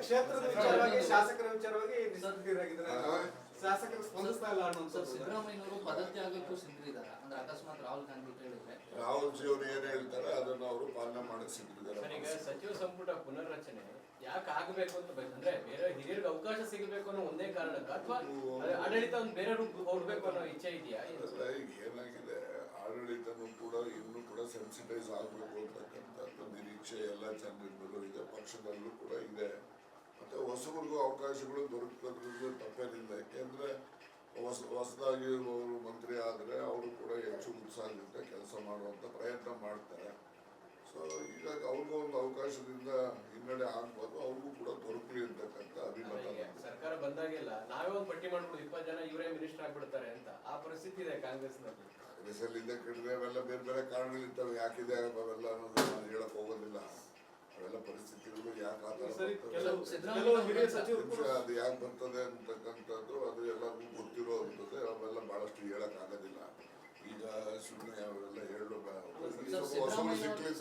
ಕ್ಷೇತ್ರದ ವಿಚಾರವಾಗಿ ಶಾಸಕರ ವಿಚಾರವಾಗಿ ಶಾಸಕರು ಸ್ಪಂದಿಸ್ತಾ ಇಲ್ಲ ಅನ್ನೋ ಸಿದ್ದರಾಮಯ್ಯನವರು ಪದತ್ಯಾಗಕ್ಕೂ ಸಿದ್ಧರಿದ್ದಾರೆ. ಅಂದ್ರೆ ಅಕಸ್ಮಾತ್ ರಾಹುಲ್ ಗಾಂಧಿ ಹೇಳಿದ್ರೆ ರಾಹುಲ್ ಜಿ ಅವರು ಏನ್ ಹೇಳ್ತಾರೆ ಅದನ್ನು ಅವರು ಪಾಲನೆ ಮಾಡಕ್ ಸಿದ್ಧರಿದ್ದಾರೆ. ಈಗ ಸಚಿವ ಸಂಪುಟ ಪುನರ್ರಚನೆ ಯಾಕೆ ಆಗಬೇಕು ಅಂತ ಅಂದ್ರೆ ಬೇರೆ ಹಿರಿಯರಿಗೆ ಅವಕಾಶ ಸಿಗಬೇಕು ಅನ್ನೋ ಒಂದೇ ಕಾರಣಕ್ಕ ಅಥವಾ ಆಡಳಿತ ಒಂದು ಬೇರೆ ರೂಪ ಹೋಗ್ಬೇಕು ಅನ್ನೋ ಇಚ್ಛೆ ಇದೆಯಾ? ಈಗ ಏನಾಗಿದೆ, ಆಡಳಿತನೂ ಕೂಡ ಇನ್ನೂ ಕೂಡ ಸೆನ್ಸಿಟೈಸ್ ಆಗಬೇಕು ಅಂತಕ್ಕಂಥದ್ದು ನಿರೀಕ್ಷೆ ಎಲ್ಲ ಜನರಿಂದಲೂ ಇದೆ, ಪಕ್ಷದಲ್ಲೂ ಕೂಡ ಇದೆ. ಮತ್ತೆ ಹೊಸಬರಿಗೂ ಅವಕಾಶಗಳು ದೊರಕೋದ್ರಿಂದ ತಪ್ಪೇನಿಲ್ಲ. ಯಾಕೆಂದ್ರೆ ಹೊಸದಾಗಿ ಅವರು ಮಂತ್ರಿ ಆದರೆ ಅವರು ಕೂಡ ಹೆಚ್ಚು ಉತ್ಸಾಹದಿಂದ ಕೆಲಸ ಮಾಡುವಂತ ಪ್ರಯತ್ನ ಮಾಡ್ತಾರೆ. ಸೊ ಹೀಗಾಗಿ ಅವ್ರಿಗೂ ಒಂದು ಅವಕಾಶದಿಂದ ಹಿನ್ನಡೆ ಆಗ್ಬೋದು, ಅವ್ರಿಗೂ ಕೂಡ ದೊರಕಲಿ ಅಂತಕ್ಕಂಥ ಅಭಿಮತ. ಸರ್ಕಾರ ಬಂದಾಗೆಲ್ಲ ನಾವೇ ಒಂದು ಪಟ್ಟಿ ಮಾಡ್ಬೋದು 20 ಜನ ಇವರೇ ಮಿನಿಸ್ಟರ್ ಆಗ್ಬಿಡ್ತಾರೆ ಅಂತ ಆ ಪರಿಸ್ಥಿತಿ ಇದೆ ಕಾಂಗ್ರೆಸ್ನಲ್ಲಿ. ಕಾಂಗ್ರೆಸ್ಸಲ್ಲಿ ಕಡಿಮೆ ಅವೆಲ್ಲ ಬೇರೆ ಬೇರೆ ಕಾರಣಗಳಿರ್ತವೆ, ಯಾಕಿದೆ ಅವೆಲ್ಲ ಅನ್ನೋದು ನಾನು ಹೇಳಕ್ ಹೋಗೋದಿಲ್ಲ. ಅವೆಲ್ಲ ಪರಿಸ್ಥಿತಿಗಳು ಯಾಕೆ ಅದು ಯಾಕೆ ಬರ್ತದೆ ಅಂತಕ್ಕಂಥದ್ದು ಅದು ಎಲ್ಲರಿಗೂ ಗೊತ್ತಿರೋ ಅಂತದ್ದು, ಅವೆಲ್ಲ ಬಹಳಷ್ಟು ಹೇಳಕ್ ಆಗೋದಿಲ್ಲ. ಈಗ ಸುಮ್ಮನೆ ಅವೆಲ್ಲ ಹೇಳೋ ಹೊಸರು ಸಿಕ್ಲಿ